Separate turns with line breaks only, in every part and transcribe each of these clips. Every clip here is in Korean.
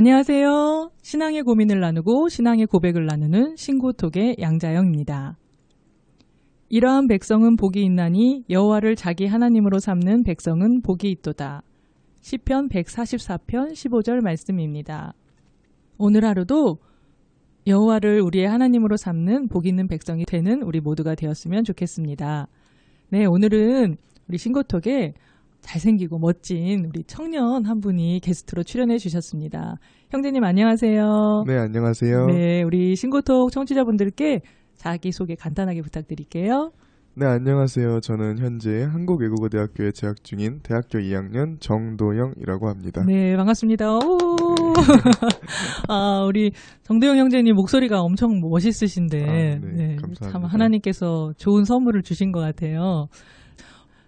안녕하세요. 신앙의 고민을 나누고 신앙의 고백을 나누는 신고톡의 양자영입니다. 이러한 백성은 복이 있나니 여호와를 자기 하나님으로 삼는 백성은 복이 있도다. 시편 144편 15절 말씀입니다. 오늘 하루도 여호와를 우리의 하나님으로 삼는 복 있는 백성이 되는 우리 모두가 되었으면 좋겠습니다. 네, 오늘은 우리 신고톡에 잘생기고 멋진 우리 청년 한 분이 게스트로 출연해 주셨습니다. 형제님 안녕하세요.
네, 안녕하세요.
네, 우리 신고톡 청취자분들께 자기소개 간단하게 부탁드릴게요.
네, 안녕하세요. 저는 현재 한국외국어대학교에 재학 중인 대학교 2학년 정도영이라고 합니다.
네, 반갑습니다. 오. 아, 우리 정도영 형제님 목소리가 엄청 멋있으신데
네, 감사합니다.
참 하나님께서 좋은 선물을 주신 것 같아요.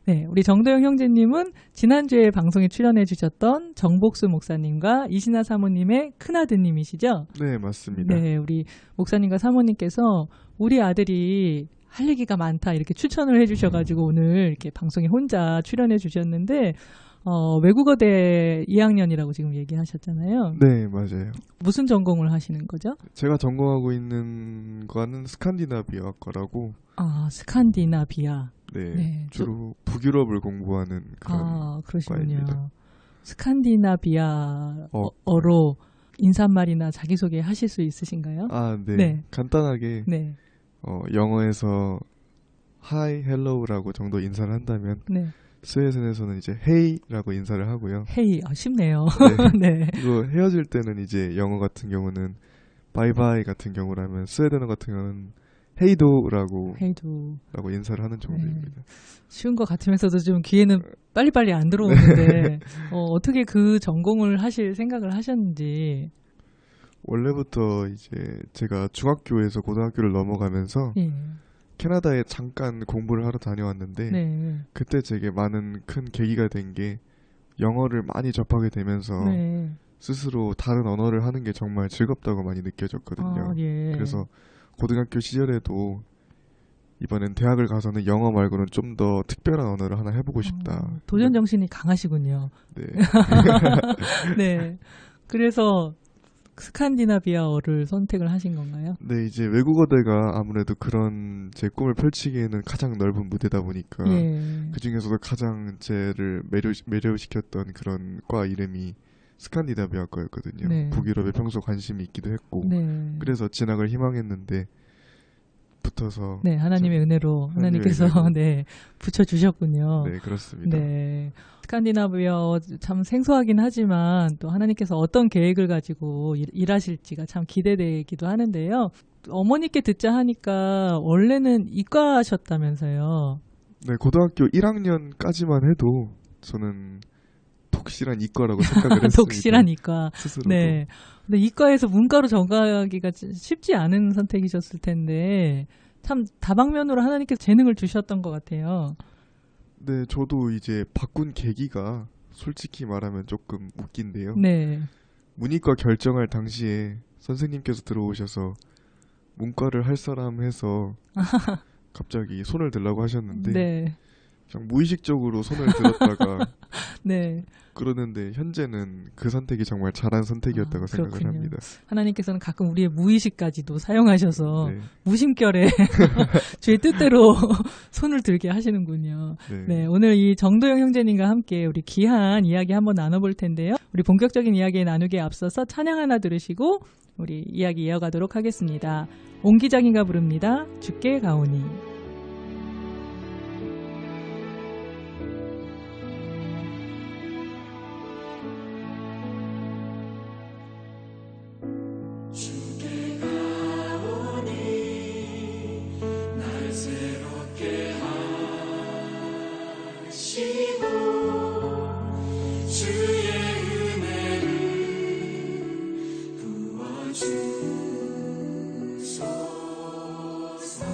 네, 우리 정도영 형제님은 지난주에 방송에 출연해 주셨던 정복수 목사님과 이신아 사모님의 큰아드님이시죠?
네, 맞습니다.
네, 우리 목사님과 사모님께서 우리 아들이 할 얘기가 많다 이렇게 추천을 해주셔가지고 오늘 이렇게 방송에 혼자 출연해 주셨는데 외국어대 2학년이라고 지금 얘기하셨잖아요.
네, 맞아요.
무슨 전공을 하시는 거죠?
제가 전공하고 있는 거는 스칸디나비아 과라고.
아, 스칸디나비아.
네, 주로 북유럽을 공부하는 그런
그러시군요.
과입니다.
스칸디나비아어로 인사말이나 자기소개 하실 수 있으신가요?
아, 네.
네.
간단하게
네.
영어에서 Hi, Hello라고 정도 인사를 한다면
네.
스웨덴에서는 이제 Hey라고 인사를 하고요.
헤이, 쉽네요.
네.
네.
그리고 헤어질 때는 이제 영어 같은 경우는 바이바이 같은 경우라면 스웨덴어 같은 경우는 헤이도라고 인사를 하는 정도입니다.
네. 쉬운 것 같으면서도 좀 귀에는 빨리빨리 안 들어오는데 어떻게 그 전공을 하실 생각을 하셨는지.
원래부터 이제 제가 중학교에서 고등학교를 넘어가면서 캐나다에 잠깐 공부를 하러 다녀왔는데 그때 제게 많은 큰 계기가 된 게 영어를 많이 접하게 되면서 스스로 다른 언어를 하는 게 정말 즐겁다고 많이 느껴졌거든요. 그래서 고등학교 시절에도 이번엔 대학을 가서는 영어 말고는 좀 더 특별한 언어를 하나 해보고 싶다.
도전 정신이 강하시군요.
네.
네. 그래서 스칸디나비아어를 선택을 하신 건가요?
네, 이제 외국어대가 아무래도 그런 제 꿈을 펼치기에는 가장 넓은 무대다 보니까 그 중에서도 가장 제를 매료시켰던 그런 과 이름이 스칸디나비아 과였거든요.
네.
북유럽에 평소 관심이 있기도 했고 그래서 진학을 희망했는데 붙어서
하나님의 은혜로 하나님께서 붙여주셨군요.
네, 그렇습니다.
네, 스칸디나비아 참 생소하긴 하지만 또 하나님께서 어떤 계획을 가지고 일하실지가 참 기대되기도 하는데요. 어머니께 듣자 하니까 원래는 이과셨다면서요.
네, 고등학교 1학년까지만 해도 저는 독실한 이과라고 생각을 했습니다.
독실한 이과.
스스로도.
네. 근데 이과에서 문과로 전가하기가 쉽지 않은 선택이셨을 텐데 참 다방면으로 하나님께서 재능을 주셨던 것 같아요.
네, 저도 이제 바꾼 계기가 솔직히 말하면 조금 웃긴데요.
네.
문이과 결정할 당시에 선생님께서 들어오셔서 문과를 할 사람 해서 갑자기 손을 들라고 하셨는데 그냥 무의식적으로 손을 들었다가 그러는데 현재는 그 선택이 정말 잘한 선택이었다고 생각을 합니다.
하나님께서는 가끔 우리의 무의식까지도 사용하셔서 무심결에 주의 뜻대로 손을 들게 하시는군요. 네, 오늘 이 정도영 형제님과 함께 우리 귀한 이야기 한번 나눠볼 텐데요. 우리 본격적인 이야기 나누기에 앞서서 찬양 하나 들으시고 우리 이야기 이어가도록 하겠습니다. 옹기장이가 부릅니다. 주께 가오니.
주소서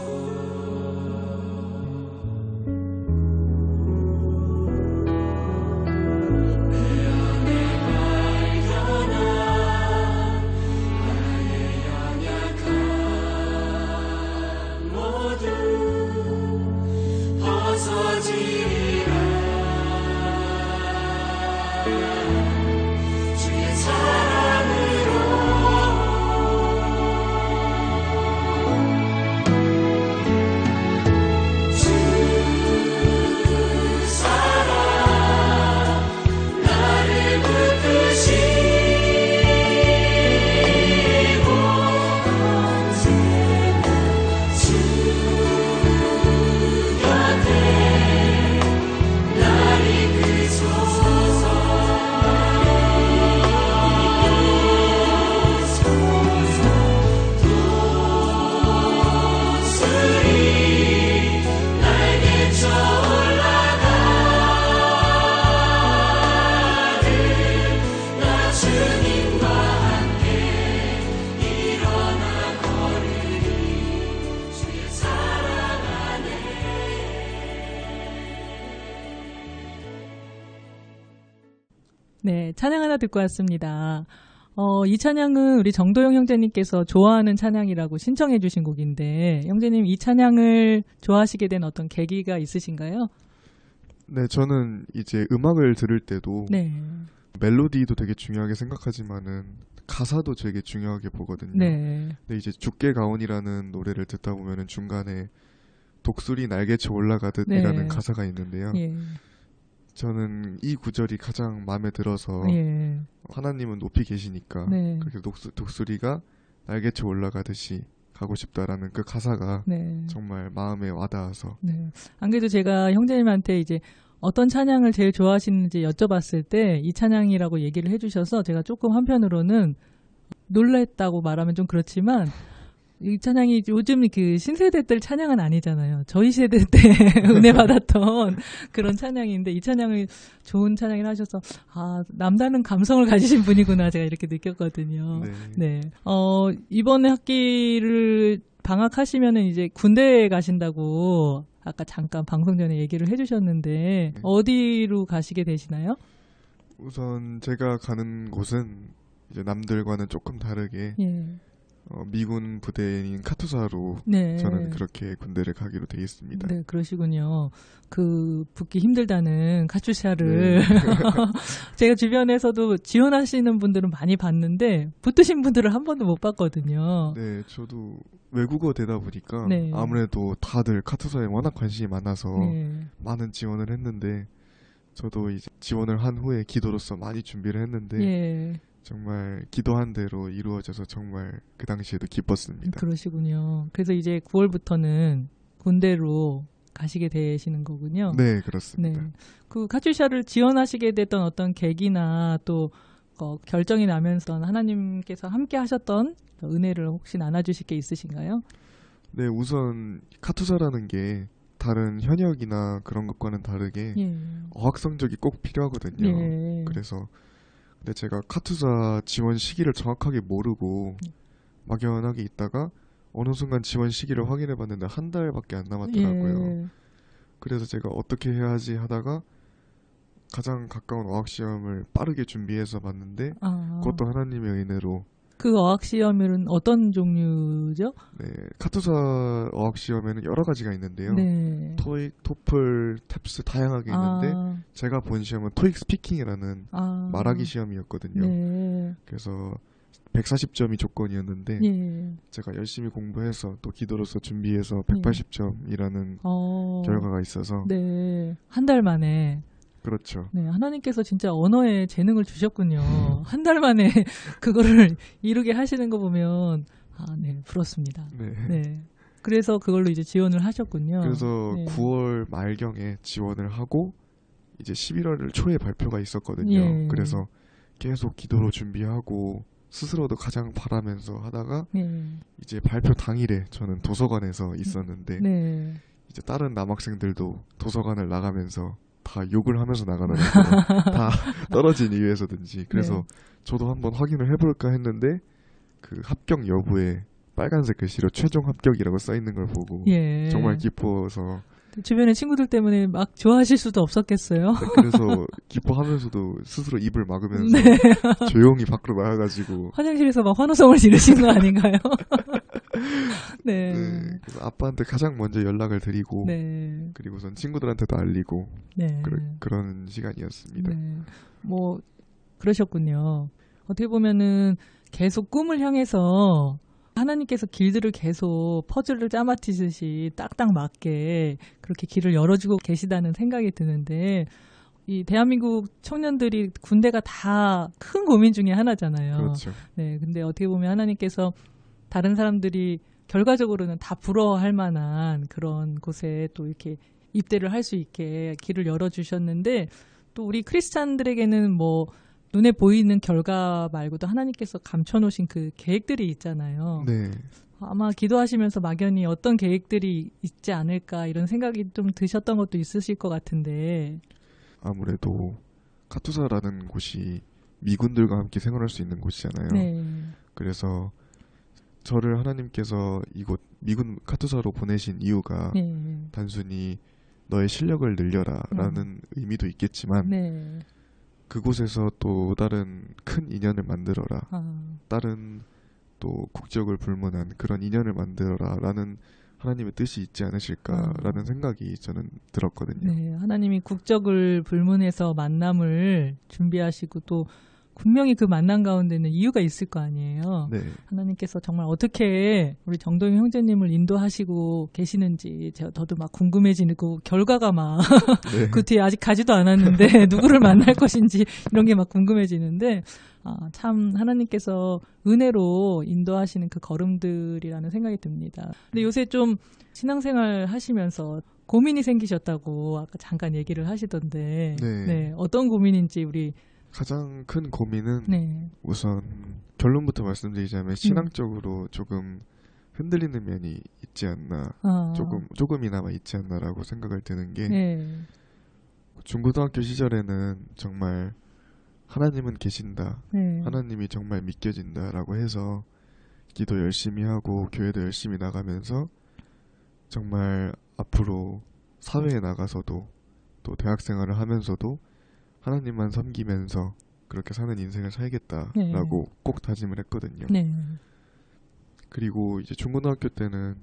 네, 찬양 하나 듣고 왔습니다. 이 찬양은 우리 정도영 형제님께서 좋아하는 찬양이라고 신청해 주신 곡인데 형제님 이 찬양을 좋아하시게 된 어떤 계기가 있으신가요?
네, 저는 이제 음악을 들을 때도
네.
멜로디도 되게 중요하게 생각하지만은 가사도 되게 중요하게 보거든요.
네.
근데 이제 죽게 가온이라는 노래를 듣다 보면은 중간에 독수리 날개쳐 올라가듯이라는
네.
가사가 있는데요.
예.
저는 이 구절이 가장 마음에 들어서
예.
하나님은 높이 계시니까
네.
그렇게 독수리가 날개쳐 올라가듯이 가고 싶다라는 그 가사가
네.
정말 마음에 와닿아서.
네. 안 그래도 제가 형제님한테 이제 어떤 찬양을 제일 좋아하시는지 여쭤봤을 때 이 찬양이라고 얘기를 해주셔서 제가 조금 한편으로는 놀랬다고 말하면 좀 그렇지만 이 찬양이 요즘 그 신세대들 찬양은 아니잖아요. 저희 세대 때 은혜 받았던 그런 찬양인데 이 찬양을 좋은 찬양을 하셔서 아 남다른 감성을 가지신 분이구나 제가 이렇게 느꼈거든요.
네.
네. 이번에 학기를 방학하시면은 이제 군대에 가신다고 아까 잠깐 방송 전에 얘기를 해주셨는데
네.
어디로 가시게 되시나요?
우선 제가 가는 곳은 이제 남들과는 조금 다르게
예.
미군 부대인 카투사로
네.
저는 그렇게 군대를 가기로 돼 있습니다.
네, 그러시군요. 그 붙기 힘들다는 카투샤를
네.
제가 주변에서도 지원하시는 분들은 많이 봤는데 붙으신 분들은 한 번도 못 봤거든요.
네, 저도 외국어 되다 보니까
네.
아무래도 다들 카투사에 워낙 관심이 많아서
네.
많은 지원을 했는데 저도 이제 지원을 한 후에 기도로서 많이 준비를 했는데
예.
정말 기도한 대로 이루어져서 정말 그 당시에도 기뻤습니다.
그러시군요. 그래서 이제 9월부터는 군대로 가시게 되시는 거군요.
네, 그렇습니다.
네. 그 카투샤를 지원하시게 됐던 어떤 계기나 또 결정이 나면서 하나님께서 함께 하셨던 은혜를 혹시 나눠주실 게 있으신가요?
네, 우선 카투사라는 게 다른 현역이나 그런 것과는 다르게
예.
어학 성적이 꼭 필요하거든요.
예.
그래서 근데 제가 카투사 지원 시기를 정확하게 모르고 막연하게 있다가 어느 순간 지원 시기를 확인해 봤는데 한 달밖에 안 남았더라고요.
예.
그래서 제가 어떻게 해야지 하다가 가장 가까운 어학 시험을 빠르게 준비해서 봤는데 그것도 하나님의 은혜로.
그 어학 시험은 어떤 종류죠?
네, 카투사 어학 시험에는 여러 가지가 있는데요.
네.
토익, 토플, 탭스 다양하게 있는데 제가 본 시험은 토익 스피킹이라는 말하기 시험이었거든요.
네.
그래서 140점이 조건이었는데
예.
제가 열심히 공부해서 또 기도로서 준비해서 180점이라는 결과가 있어서
네. 한 달 만에
그렇죠.
네, 하나님께서 진짜 언어에 재능을 주셨군요. 한 달 만에 그거를 이루게 하시는 거 보면 네, 부럽습니다.
네.
네. 그래서 그걸로 이제 지원을 하셨군요.
그래서
네.
9월 말경에 지원을 하고 이제 11월 초에 발표가 있었거든요.
예.
그래서 계속 기도로 준비하고 스스로도 가장 바라면서 하다가 이제 발표 당일에 저는 도서관에서 있었는데
네.
이제 다른 남학생들도 도서관을 나가면서 다 욕을 하면서 나가더라고요. 다 떨어진 이유에서든지. 그래서
네.
저도 한번 확인을 해볼까 했는데 그 합격 여부에 빨간색 글씨로 최종 합격이라고 써있는 걸 보고 정말 기뻐서
주변에 친구들 때문에 막 좋아하실 수도 없었겠어요.
네, 그래서 기뻐하면서도 스스로 입을 막으면서 조용히 밖으로 나가가지고
화장실에서 막 환호성을 지르신 거 아닌가요? 네.
그래서 아빠한테 가장 먼저 연락을 드리고 그리고선 친구들한테도 알리고 그런 시간이었습니다.
네. 뭐 그러셨군요. 어떻게 보면은 계속 꿈을 향해서 하나님께서 길들을 계속 퍼즐을 짜맞히듯이 딱딱 맞게 그렇게 길을 열어주고 계시다는 생각이 드는데 이 대한민국 청년들이 군대가 다 큰 고민 중에 하나잖아요.
그렇죠.
네, 근데 어떻게 보면 하나님께서 다른 사람들이 결과적으로는 다 부러워할 만한 그런 곳에 또 이렇게 입대를 할 수 있게 길을 열어주셨는데 또 우리 크리스찬들에게는 뭐 눈에 보이는 결과 말고도 하나님께서 감춰놓으신 그 계획들이 있잖아요.
네.
아마 기도하시면서 막연히 어떤 계획들이 있지 않을까 이런 생각이 좀 드셨던 것도 있으실 것 같은데.
아무래도 카투사라는 곳이 미군들과 함께 생활할 수 있는 곳이잖아요.
네.
그래서 저를 하나님께서 이곳 미군 카투사로 보내신 이유가 단순히 너의 실력을 늘려라 라는 의미도 있겠지만 그곳에서 또 다른 큰 인연을 만들어라. 다른 또 국적을 불문한 그런 인연을 만들어라라는 하나님의 뜻이 있지 않으실까라는 생각이 저는 들었거든요.
네, 하나님이 국적을 불문해서 만남을 준비하시고 또 분명히 그 만남 가운데는 이유가 있을 거 아니에요.
네.
하나님께서 정말 어떻게 우리 정동영 형제님을 인도하시고 계시는지 저도 막 궁금해지고 결과가 막 그
네.
뒤에 아직 가지도 않았는데 누구를 만날 것인지 이런 게 막 궁금해지는데 참 하나님께서 은혜로 인도하시는 그 걸음들이라는 생각이 듭니다. 근데 요새 좀 신앙생활 하시면서 고민이 생기셨다고 아까 잠깐 얘기를 하시던데 네, 어떤 고민인지 우리
가장 큰 고민은 우선 결론부터 말씀드리자면 신앙적으로 조금 흔들리는 면이 있지 않나 조금이나마 있지 않나라고 생각을 드는 게 중고등학교 시절에는 정말 하나님은 계신다 하나님이 정말 믿겨진다라고 해서 기도 열심히 하고 교회도 열심히 나가면서 정말 앞으로 사회에 나가서도 또 대학생활을 하면서도 하나님만 섬기면서 그렇게 사는 인생을 살겠다라고 꼭 다짐을 했거든요. 그리고 이제 중고등학교 때는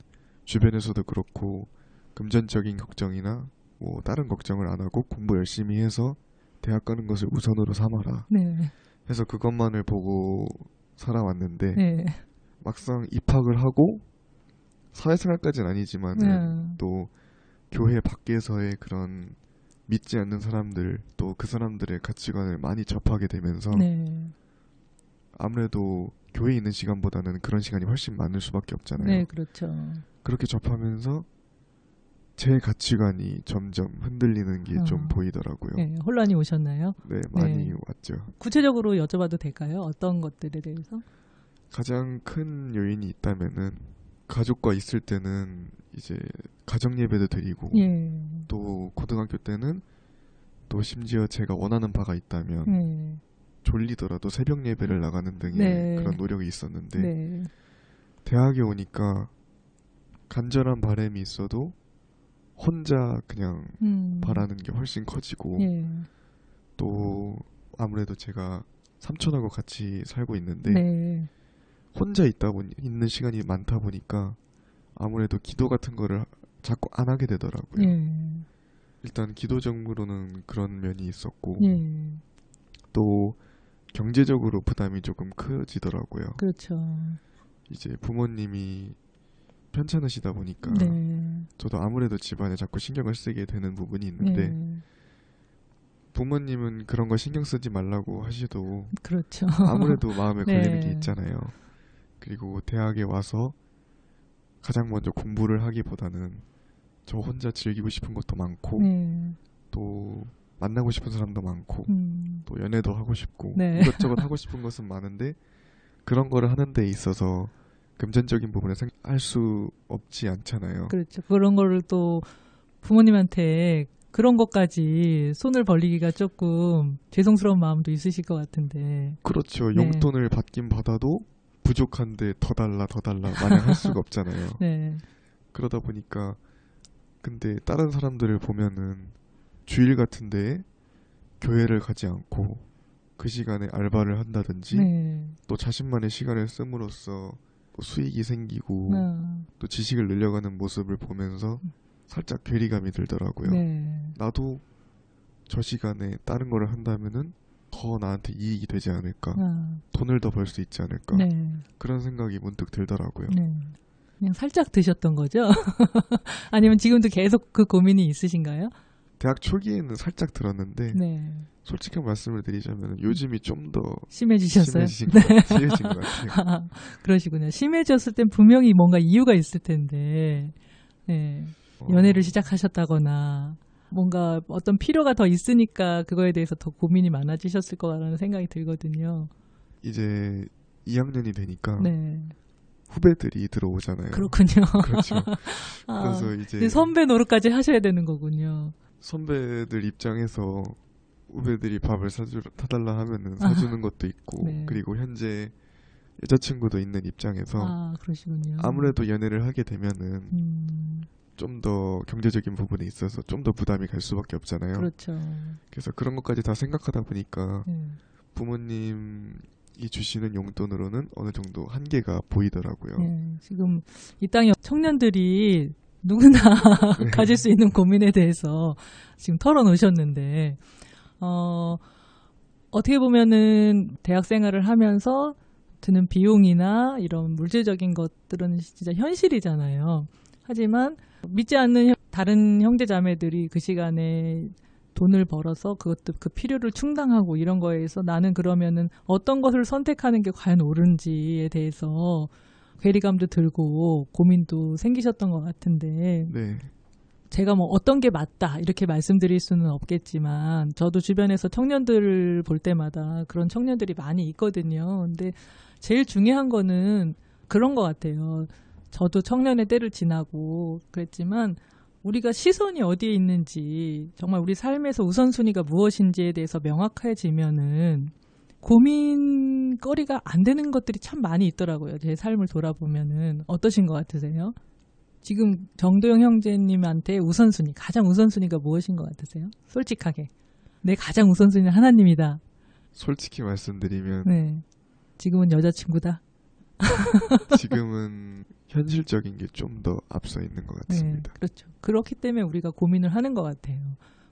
주변에서도 그렇고 금전적인 걱정이나 뭐 다른 걱정을 안 하고 공부 열심히 해서 대학 가는 것을 우선으로 삼아라. 해서 그것만을 보고 살아왔는데 막상 입학을 하고 사회생활까지는 아니지만 또 교회 밖에서의 그런 믿지 않는 사람들 또 그 사람들의 가치관을 많이 접하게 되면서 아무래도 교회에 있는 시간보다는 그런 시간이 훨씬 많을 수밖에 없잖아요.
네, 그렇죠.
그렇게 접하면서 제 가치관이 점점 흔들리는 게 좀 보이더라고요.
네, 혼란이 오셨나요?
네, 많이 왔죠.
구체적으로 여쭤봐도 될까요? 어떤 것들에 대해서?
가장 큰 요인이 있다면은 가족과 있을 때는 이제 가정 예배도 드리고 또 고등학교 때는 또 심지어 제가 원하는 바가 있다면 졸리더라도 새벽 예배를 나가는 등의 그런 노력이 있었는데 대학에 오니까 간절한 바람이 있어도 혼자 그냥 바라는 게 훨씬 커지고 또 아무래도 제가 삼촌하고 같이 살고 있는데 혼자 있는 시간이 많다 보니까 아무래도 기도 같은 거를 자꾸 안 하게 되더라고요. 일단 기도적으로는 그런 면이 있었고 또 경제적으로 부담이 조금 커지더라고요.
그렇죠.
이제 부모님이 편찮으시다 보니까 저도 아무래도 집안에 자꾸 신경을 쓰게 되는 부분이 있는데 부모님은 그런 거 신경 쓰지 말라고 하셔도
그렇죠.
아무래도 마음에 걸리는 게 있잖아요. 그리고 대학에 와서 가장 먼저 공부를 하기보다는 저 혼자 즐기고 싶은 것도 많고 또 만나고 싶은 사람도 많고 또 연애도 하고 싶고 이것저것 하고 싶은 것은 많은데 그런 거를 하는 데 있어서 금전적인 부분에 할 수 없지 않잖아요.
그렇죠. 그런 거를 또 부모님한테 그런 것까지 손을 벌리기가 조금 죄송스러운 마음도 있으실 것 같은데.
그렇죠. 용돈을 받긴 받아도 부족한데 더 달라 마냥 할 수가 없잖아요. 그러다 보니까 근데 다른 사람들을 보면은 주일 같은 데에 교회를 가지 않고 그 시간에 알바를 한다든지 또 자신만의 시간을 씀으로써 수익이 생기고 또 지식을 늘려가는 모습을 보면서 살짝 괴리감이 들더라고요. 나도 저 시간에 다른 거를 한다면은 더 나한테 이익이 되지 않을까, 돈을 더 벌 수 있지 않을까, 그런 생각이 문득 들더라고요.
그냥 살짝 드셨던 거죠? 아니면 지금도 계속 그 고민이 있으신가요?
대학 초기에는 살짝 들었는데 솔직한 말씀을 드리자면 요즘이 좀 더
심해지셨어요?
심해진 것 같아요.
그러시군요. 심해졌을 땐 분명히 뭔가 이유가 있을 텐데 연애를 시작하셨다거나 뭔가 어떤 필요가 더 있으니까 그거에 대해서 더 고민이 많아지셨을 거라는 생각이 들거든요.
이제 2학년이 되니까 후배들이 들어오잖아요.
그렇군요.
그렇죠. 그래서 이제
선배 노릇까지 하셔야 되는 거군요.
선배들 입장에서 후배들이 밥을 사달라 하면은 사주는 것도 있고 그리고 현재 여자친구도 있는 입장에서
그러시군요.
아무래도 연애를 하게 되면은 좀 더 경제적인 부분에 있어서 좀 더 부담이 갈 수밖에 없잖아요.
그렇죠.
그래서 그런 것까지 다 생각하다 보니까 부모님이 주시는 용돈으로는 어느 정도 한계가 보이더라고요.
지금 이 땅의 청년들이 누구나 가질 수 있는 고민에 대해서 지금 털어놓으셨는데 어떻게 보면은 대학 생활을 하면서 드는 비용이나 이런 물질적인 것들은 진짜 현실이잖아요. 하지만 믿지 않는 다른 형제자매들이 그 시간에 돈을 벌어서 그것도 그 필요를 충당하고 이런 거에서 나는 그러면은 어떤 것을 선택하는 게 과연 옳은지에 대해서 괴리감도 들고 고민도 생기셨던 것 같은데
네.
제가 뭐 어떤 게 맞다 이렇게 말씀드릴 수는 없겠지만 저도 주변에서 청년들을 볼 때마다 그런 청년들이 많이 있거든요. 근데 제일 중요한 거는 그런 것 같아요. 저도 청년의 때를 지나고 그랬지만 우리가 시선이 어디에 있는지 정말 우리 삶에서 우선순위가 무엇인지에 대해서 명확해지면은 고민거리가 안 되는 것들이 참 많이 있더라고요. 제 삶을 돌아보면은 어떠신 것 같으세요? 지금 정도영 형제님한테 우선순위, 가장 우선순위가 무엇인 것 같으세요? 솔직하게. 내 가장 우선순위는 하나님이다.
솔직히 말씀드리면
네. 지금은 여자친구다.
지금은 현실적인 게 좀 더 앞서 있는 것 같습니다.
네, 그렇죠. 그렇기 때문에 우리가 고민을 하는 것 같아요.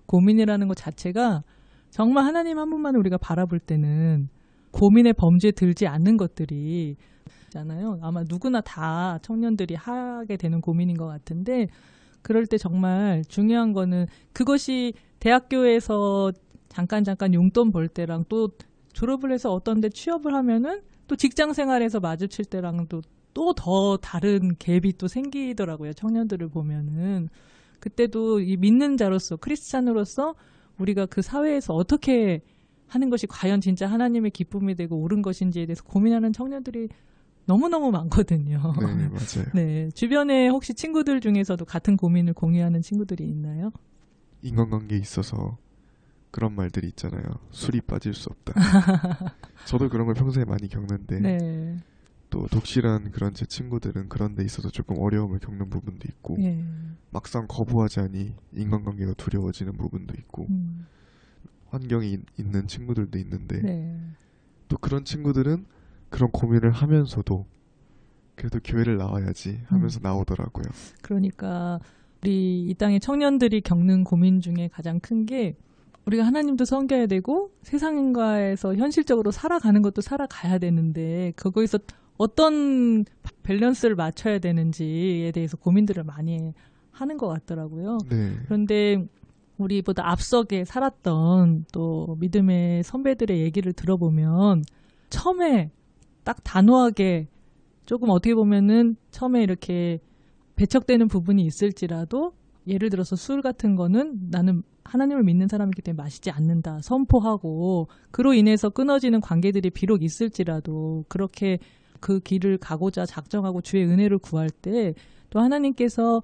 고민이라는 것 자체가 정말 하나님 한 분만을 우리가 바라볼 때는 고민의 범주에 들지 않는 것들이 있잖아요. 아마 누구나 다 청년들이 하게 되는 고민인 것 같은데 그럴 때 정말 중요한 거는 그것이 대학교에서 잠깐 용돈 벌 때랑 또 졸업을 해서 어떤 데 취업을 하면은 또 직장 생활에서 마주칠 때랑 또 더 다른 갭이 또 생기더라고요. 청년들을 보면은. 그때도 이 믿는 자로서 크리스찬으로서 우리가 그 사회에서 어떻게 하는 것이 과연 진짜 하나님의 기쁨이 되고 옳은 것인지에 대해서 고민하는 청년들이 너무너무 많거든요.
네, 맞아요.
네, 주변에 혹시 친구들 중에서도 같은 고민을 공유하는 친구들이 있나요?
인간관계에 있어서 그런 말들이 있잖아요. 술이 빠질 수 없다. 저도 그런 걸 평소에 많이 겪는데
네.
또 독실한 그런 제 친구들은 그런 데 있어서 조금 어려움을 겪는 부분도 있고 막상 거부하자니 인간관계가 두려워지는 부분도 있고 환경이 있는 친구들도 있는데 또 그런 친구들은 그런 고민을 하면서도 그래도 교회를 나와야지 하면서 나오더라고요.
그러니까 우리 이 땅의 청년들이 겪는 고민 중에 가장 큰 게 우리가 하나님도 섬겨야 되고 세상과에서 현실적으로 살아가는 것도 살아가야 되는데 거기서 어떤 밸런스를 맞춰야 되는지에 대해서 고민들을 많이 하는 것 같더라고요.
네.
그런데 우리보다 앞서게 살았던 또 믿음의 선배들의 얘기를 들어보면 처음에 딱 단호하게 조금 어떻게 보면은 처음에 이렇게 배척되는 부분이 있을지라도 예를 들어서 술 같은 거는 나는 하나님을 믿는 사람이기 때문에 마시지 않는다 선포하고 그로 인해서 끊어지는 관계들이 비록 있을지라도 그렇게 그 길을 가고자 작정하고 주의 은혜를 구할 때 또 하나님께서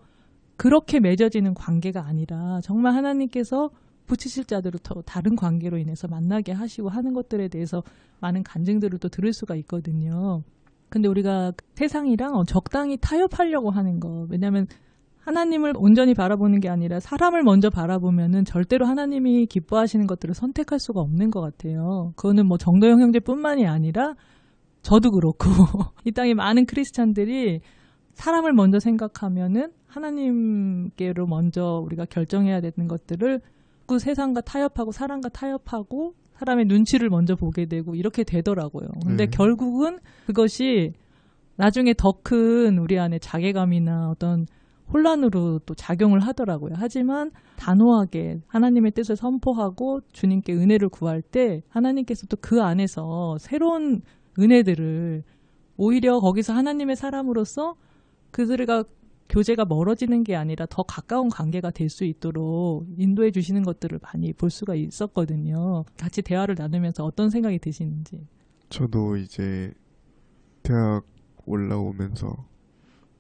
그렇게 맺어지는 관계가 아니라 정말 하나님께서 붙이실 자들을 더 다른 관계로 인해서 만나게 하시고 하는 것들에 대해서 많은 간증들을 또 들을 수가 있거든요. 근데 우리가 세상이랑 적당히 타협하려고 하는 거. 왜냐하면 하나님을 온전히 바라보는 게 아니라 사람을 먼저 바라보면은 절대로 하나님이 기뻐하시는 것들을 선택할 수가 없는 것 같아요. 그거는 뭐 정도영 형제뿐만이 아니라 저도 그렇고 이 땅에 많은 크리스찬들이 사람을 먼저 생각하면은 하나님께로 먼저 우리가 결정해야 되는 것들을 그 세상과 타협하고 사람과 타협하고 사람의 눈치를 먼저 보게 되고 이렇게 되더라고요. 근데 결국은 그것이 나중에 더 큰 우리 안에 자괴감이나 어떤 혼란으로 또 작용을 하더라고요. 하지만 단호하게 하나님의 뜻을 선포하고 주님께 은혜를 구할 때 하나님께서 또 그 안에서 새로운 은혜들을 오히려 거기서 하나님의 사람으로서 그들과 교제가 멀어지는 게 아니라 더 가까운 관계가 될 수 있도록 인도해 주시는 것들을 많이 볼 수가 있었거든요. 같이 대화를 나누면서 어떤 생각이 드시는지.
저도 이제 대학 올라오면서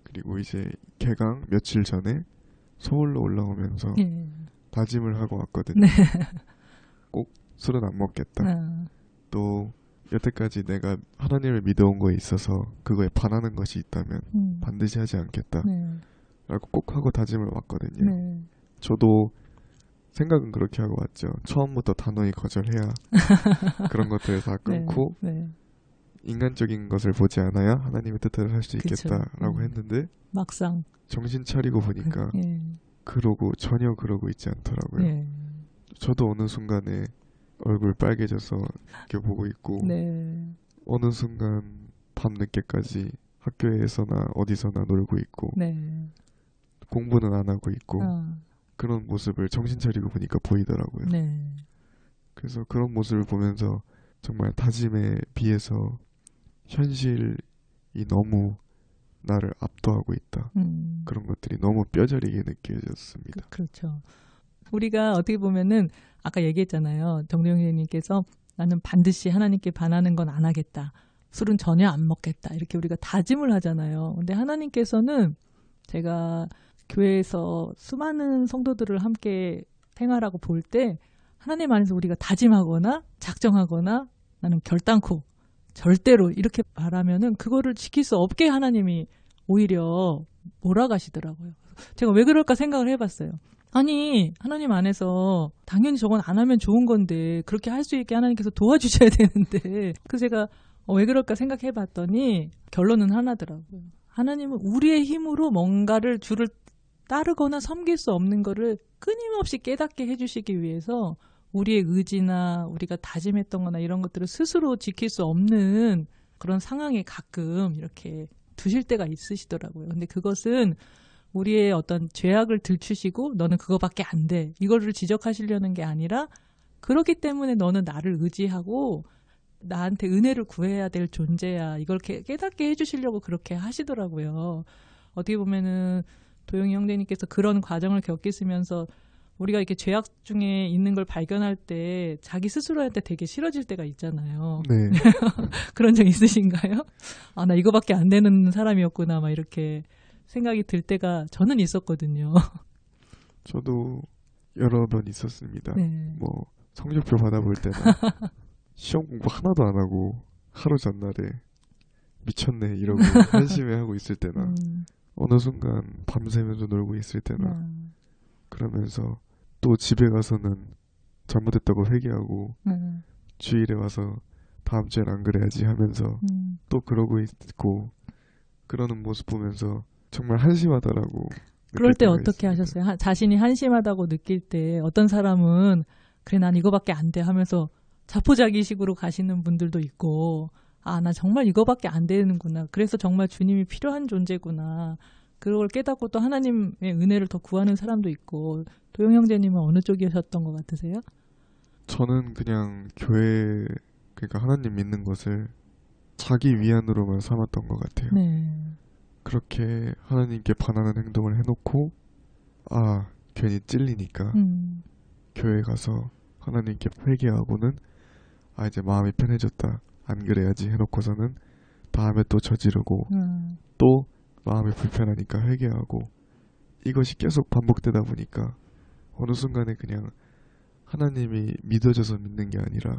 그리고 이제 개강 며칠 전에 서울로 올라오면서 다짐을 하고 왔거든요.
네.
꼭 술은 안 먹겠다. 또 여태까지 내가 하나님을 믿어온 거에 있어서 그거에 반하는 것이 있다면 반드시 하지 않겠다. 라고 꼭 하고 다짐을 왔거든요.
네.
저도 생각은 그렇게 하고 왔죠. 처음부터 단호히 거절해야 그런 것들을 다 끊고 네. 인간적인 것을 보지 않아야 하나님의 뜻대로 할 수 있겠다라고 했는데 막상 정신 차리고 보니까 전혀 그러고 있지 않더라고요. 저도 어느 순간에 얼굴 빨개져서 이렇게 보고 있고 어느 순간 밤늦게까지 학교에서나 어디서나 놀고 있고 공부는 안 하고 있고 그런 모습을 정신 차리고 보니까 보이더라고요. 그래서 그런 모습을 보면서 정말 다짐에 비해서 현실이 너무 나를 압도하고 있다. 그런 것들이 너무 뼈저리게 느껴졌습니다.
그렇죠. 우리가 어떻게 보면은 아까 얘기했잖아요. 정동현님께서 나는 반드시 하나님께 반하는 건 안 하겠다. 술은 전혀 안 먹겠다. 이렇게 우리가 다짐을 하잖아요. 근데 하나님께서는 제가 교회에서 수많은 성도들을 함께 생활하고 볼 때 하나님 안에서 우리가 다짐하거나 작정하거나 나는 결단코 절대로 이렇게 말하면은 그거를 지킬 수 없게 하나님이 오히려 몰아가시더라고요. 제가 왜 그럴까 생각을 해봤어요. 아니 하나님 안에서 당연히 저건 안 하면 좋은 건데 그렇게 할 수 있게 하나님께서 도와주셔야 되는데 그래서 제가 왜 그럴까 생각해봤더니 결론은 하나더라고요. 하나님은 우리의 힘으로 뭔가를 주를 따르거나 섬길 수 없는 거를 끊임없이 깨닫게 해주시기 위해서 우리의 의지나 우리가 다짐했던 거나 이런 것들을 스스로 지킬 수 없는 그런 상황에 가끔 이렇게 두실 때가 있으시더라고요. 근데 그것은 우리의 어떤 죄악을 들추시고 너는 그거밖에 안 돼. 이거를 지적하시려는 게 아니라 그렇기 때문에 너는 나를 의지하고 나한테 은혜를 구해야 될 존재야. 이걸 깨닫게 해주시려고 그렇게 하시더라고요. 어떻게 보면은 도영이 형제님께서 그런 과정을 겪으시면서 우리가 이렇게 죄악 중에 있는 걸 발견할 때 자기 스스로한테 되게 싫어질 때가 있잖아요.
네.
그런 적 있으신가요? 아, 나 이거밖에 안 되는 사람이었구나. 막 이렇게 생각이 들 때가 저는 있었거든요.
저도 여러 번 있었습니다.
네.
뭐 성적표 받아볼 때나 시험 공부 하나도 안 하고 하루 전날에 미쳤네 이러고 한심해하고 있을 때나 어느 순간 밤새면서 놀고 있을 때나 그러면서 또 집에 가서는 잘못했다고 회개하고 주일에 와서 다음 주엔 안 그래야지 하면서 또 그러고 있고 그러는 모습 보면서 정말 한심하다라고
그럴 때 어떻게 하셨어요? 자신이 한심하다고 느낄 때 어떤 사람은 그래 난 이거밖에 안 돼 하면서 자포자기식으로 가시는 분들도 있고 아, 나 정말 이거밖에 안 되는구나. 그래서 정말 주님이 필요한 존재구나. 그걸 깨닫고 또 하나님의 은혜를 더 구하는 사람도 있고 도영 형제님은 어느 쪽이셨던 것 같으세요?
저는 그냥 교회 그러니까 하나님 믿는 것을 자기 위안으로만 삼았던 것 같아요.
네.
그렇게 하나님께 반하는 행동을 해놓고 아 괜히 찔리니까 교회 가서 하나님께 회개하고는 아 이제 마음이 편해졌다 안 그래야지 해놓고서는 다음에 또 저지르고 또 마음이 불편하니까 회개하고 이것이 계속 반복되다 보니까 어느 순간에 그냥 하나님이 믿어져서 믿는 게 아니라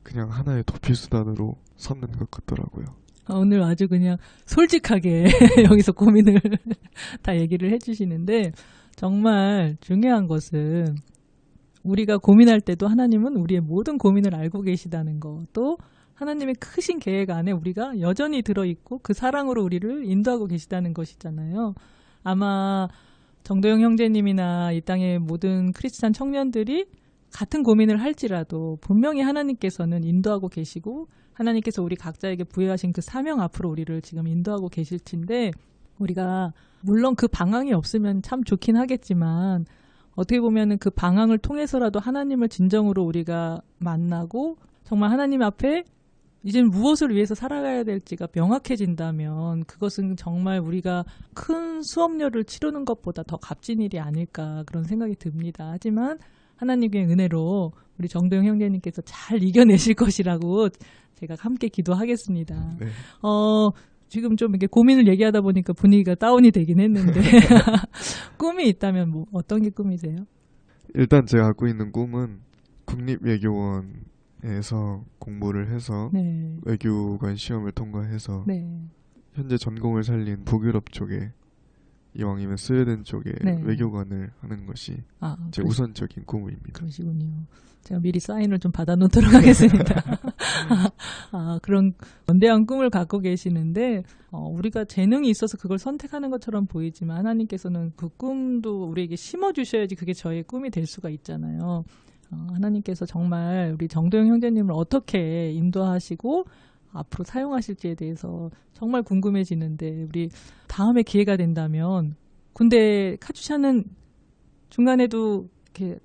그냥 하나의 도피수단으로 삼는 것 같더라고요.
오늘 아주 그냥 솔직하게 여기서 고민을 다 얘기를 해주시는데 정말 중요한 것은 우리가 고민할 때도 하나님은 우리의 모든 고민을 알고 계시다는 거, 또 하나님의 크신 계획 안에 우리가 여전히 들어있고 그 사랑으로 우리를 인도하고 계시다는 것이잖아요. 아마 정도영 형제님이나 이 땅의 모든 크리스찬 청년들이 같은 고민을 할지라도 분명히 하나님께서는 인도하고 계시고 하나님께서 우리 각자에게 부여하신 그 사명 앞으로 우리를 지금 인도하고 계실 텐데 우리가 물론 그 방황이 없으면 참 좋긴 하겠지만 어떻게 보면은 그 방황을 통해서라도 하나님을 진정으로 우리가 만나고 정말 하나님 앞에 이제 무엇을 위해서 살아가야 될지가 명확해진다면 그것은 정말 우리가 큰 수업료를 치르는 것보다 더 값진 일이 아닐까 그런 생각이 듭니다. 하지만 하나님의 은혜로 우리 정도영 형제님께서 잘 이겨내실 것이라고 제가 함께 기도하겠습니다.
네.
지금 좀 이렇게 고민을 얘기하다 보니까 분위기가 다운이 되긴 했는데 꿈이 있다면 뭐 어떤 게 꿈이세요?
일단 제가 갖고 있는 꿈은 국립외교원에서 공부를 해서
네.
외교관 시험을 통과해서
네.
현재 전공을 살린 북유럽 쪽에 이왕이면 스웨덴 쪽에 외교관을 하는 것이 제 우선적인 꿈입니다.
그러시군요. 제가 미리 사인을 좀 받아놓도록 하겠습니다. 그런 원대한 꿈을 갖고 계시는데 우리가 재능이 있어서 그걸 선택하는 것처럼 보이지만 하나님께서는 그 꿈도 우리에게 심어주셔야지 그게 저의 꿈이 될 수가 있잖아요. 하나님께서 정말 우리 정도영 형제님을 어떻게 인도하시고 앞으로 사용하실지에 대해서 정말 궁금해지는데 우리 다음에 기회가 된다면 군대 카투샤는 중간에도 이렇게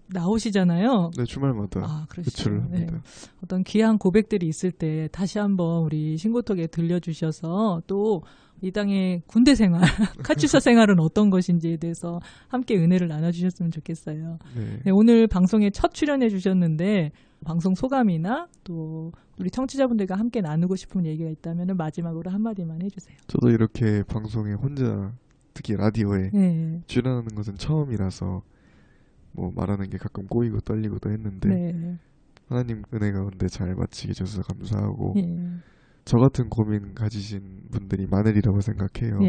나오시잖아요.
네, 주말마다 외출을 합니다. 네.
어떤 귀한 고백들이 있을 때 다시 한번 우리 신고톡에 들려주셔서 또 이 땅의 군대 생활, 카투샤 생활은 어떤 것인지에 대해서 함께 은혜를 나눠주셨으면 좋겠어요. 네, 오늘 방송에 첫 출연해 주셨는데 방송 소감이나 또 우리 청취자분들과 함께 나누고 싶은 얘기가 있다면 마지막으로 한마디만 해주세요.
저도 이렇게 방송에 혼자 특히 라디오에 출연하는 것은 처음이라서 뭐 말하는 게 가끔 꼬이고 떨리고도 했는데 하나님 은혜 가운데 잘 마치게 해줘서 감사하고 저 같은 고민 가지신 분들이 많으리라고 생각해요.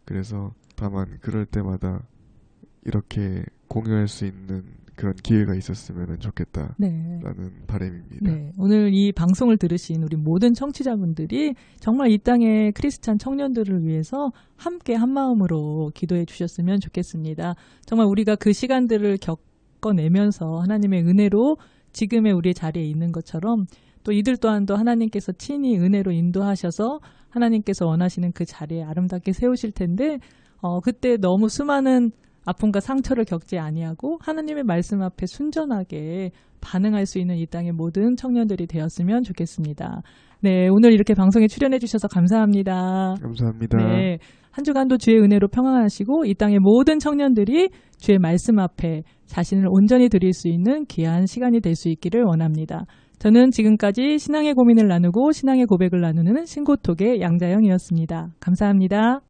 그래서 다만 그럴 때마다 이렇게 공유할 수 있는 그런 기회가 있었으면 좋겠다라는 바람입니다.
네. 오늘 이 방송을 들으신 우리 모든 청취자분들이 정말 이 땅의 크리스찬 청년들을 위해서 함께 한마음으로 기도해 주셨으면 좋겠습니다. 정말 우리가 그 시간들을 겪어내면서 하나님의 은혜로 지금의 우리의 자리에 있는 것처럼 또 이들 또한도 하나님께서 친히 은혜로 인도하셔서 하나님께서 원하시는 그 자리에 아름답게 세우실 텐데 그때 너무 수많은 아픔과 상처를 겪지 아니하고 하나님의 말씀 앞에 순전하게 반응할 수 있는 이 땅의 모든 청년들이 되었으면 좋겠습니다. 네, 오늘 이렇게 방송에 출연해 주셔서 감사합니다.
감사합니다.
네, 한 주간도 주의 은혜로 평안하시고 이 땅의 모든 청년들이 주의 말씀 앞에 자신을 온전히 드릴 수 있는 귀한 시간이 될 수 있기를 원합니다. 저는 지금까지 신앙의 고민을 나누고 신앙의 고백을 나누는 신고톡의 양자영이었습니다. 감사합니다.